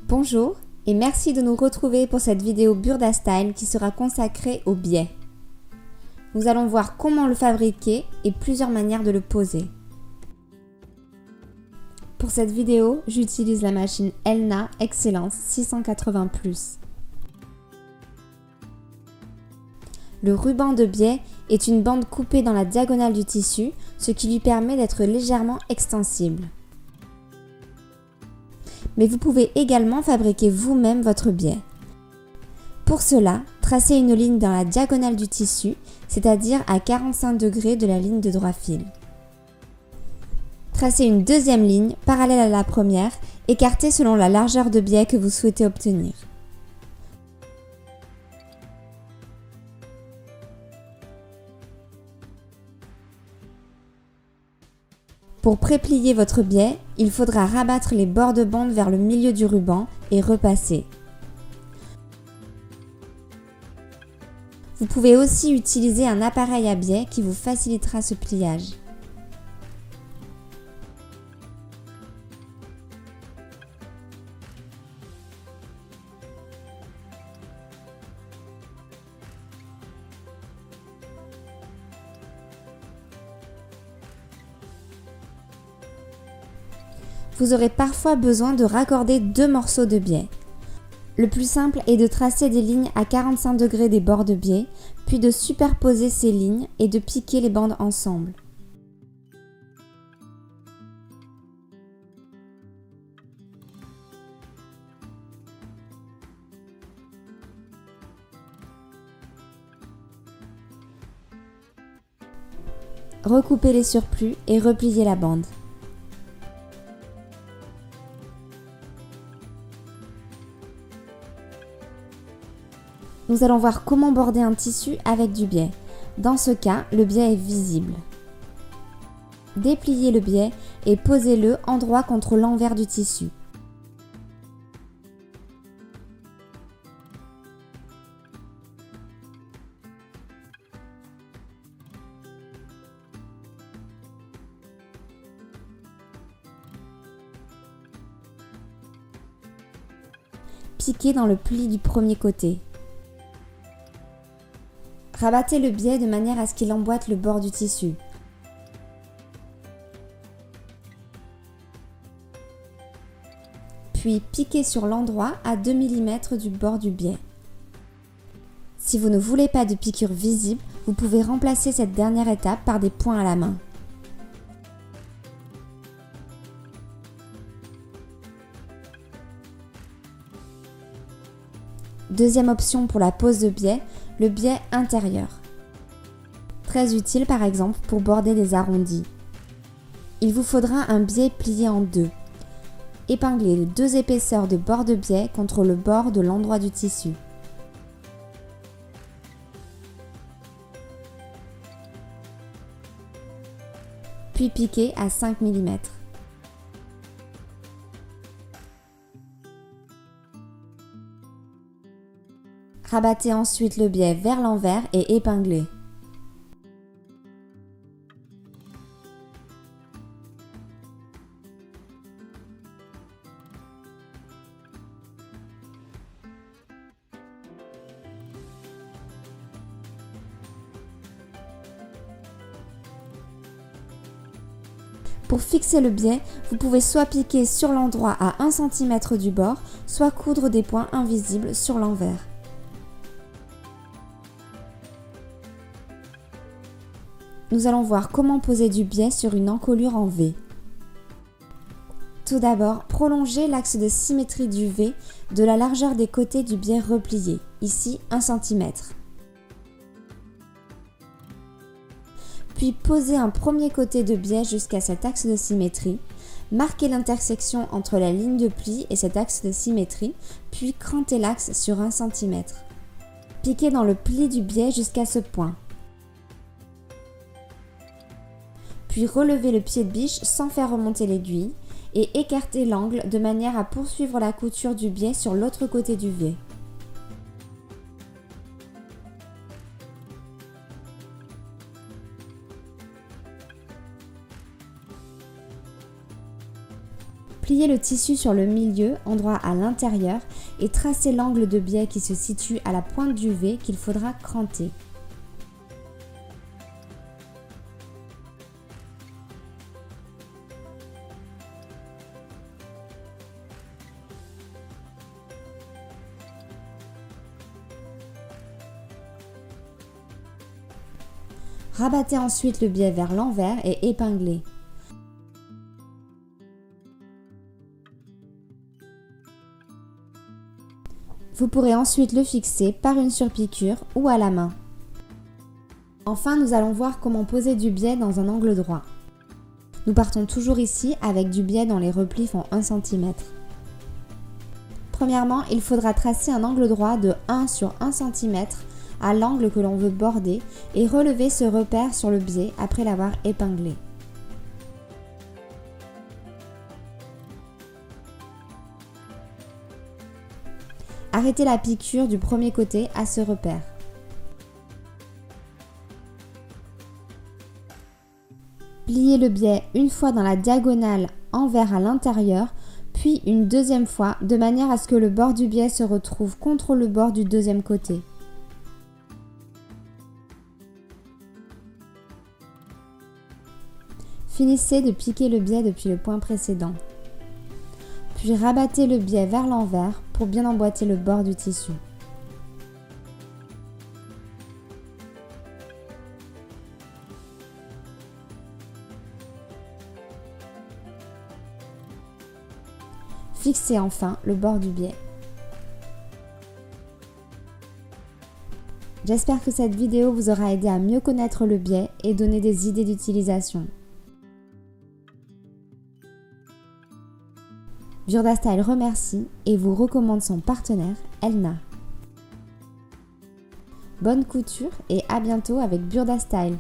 Bonjour et merci de nous retrouver pour cette vidéo Burda Style qui sera consacrée au biais. Nous allons voir comment le fabriquer et plusieurs manières de le poser. Pour cette vidéo, j'utilise la machine Elna Excellence 680+. Le ruban de biais est une bande coupée dans la diagonale du tissu, ce qui lui permet d'être légèrement extensible. Mais vous pouvez également fabriquer vous-même votre biais. Pour cela, tracez une ligne dans la diagonale du tissu, c'est-à-dire à 45 degrés de la ligne de droit fil. Tracez une deuxième ligne parallèle à la première, écartée selon la largeur de biais que vous souhaitez obtenir. Pour préplier votre biais, il faudra rabattre les bords de bande vers le milieu du ruban et repasser. Vous pouvez aussi utiliser un appareil à biais qui vous facilitera ce pliage. Vous aurez parfois besoin de raccorder deux morceaux de biais. Le plus simple est de tracer des lignes à 45 degrés des bords de biais, puis de superposer ces lignes et de piquer les bandes ensemble. Recoupez les surplus et repliez la bande. Nous allons voir comment border un tissu avec du biais. Dans ce cas, le biais est visible. Dépliez le biais et posez-le endroit contre l'envers du tissu. Piquez dans le pli du premier côté. Rabattez le biais de manière à ce qu'il emboîte le bord du tissu. Puis piquez sur l'endroit à 2 mm du bord du biais. Si vous ne voulez pas de piqûre visible, vous pouvez remplacer cette dernière étape par des points à la main. Deuxième option pour la pose de biais, le biais intérieur. Très utile par exemple pour border des arrondis. Il vous faudra un biais plié en deux. Épinglez les deux épaisseurs de bord de biais contre le bord de l'endroit du tissu. Puis piquez à 5 mm. Rabattez ensuite le biais vers l'envers et épinglez. Pour fixer le biais, vous pouvez soit piquer sur l'endroit à 1 cm du bord, soit coudre des points invisibles sur l'envers. Nous allons voir comment poser du biais sur une encolure en V. Tout d'abord, prolongez l'axe de symétrie du V de la largeur des côtés du biais replié, ici 1 cm. Puis posez un premier côté de biais jusqu'à cet axe de symétrie, marquez l'intersection entre la ligne de pli et cet axe de symétrie, puis crantez l'axe sur 1 cm. Piquez dans le pli du biais jusqu'à ce point. Puis relevez le pied de biche sans faire remonter l'aiguille et écartez l'angle de manière à poursuivre la couture du biais sur l'autre côté du V. Pliez le tissu sur le milieu, endroit à l'intérieur, et tracez l'angle de biais qui se situe à la pointe du V qu'il faudra cranter. Rabattez ensuite le biais vers l'envers et épinglez. Vous pourrez ensuite le fixer par une surpiqûre ou à la main. Enfin, nous allons voir comment poser du biais dans un angle droit. Nous partons toujours ici avec du biais dont les replis font 1 cm. Premièrement, il faudra tracer un angle droit de 1 sur 1 cm à l'angle que l'on veut border et relever ce repère sur le biais après l'avoir épinglé. Arrêtez la piqûre du premier côté à ce repère. Pliez le biais une fois dans la diagonale envers à l'intérieur, puis une deuxième fois de manière à ce que le bord du biais se retrouve contre le bord du deuxième côté. Finissez de piquer le biais depuis le point précédent. Puis rabattez le biais vers l'envers pour bien emboîter le bord du tissu. Fixez enfin le bord du biais. J'espère que cette vidéo vous aura aidé à mieux connaître le biais et donner des idées d'utilisation. Burda Style remercie et vous recommande son partenaire, Elna. Bonne couture et à bientôt avec Burda Style.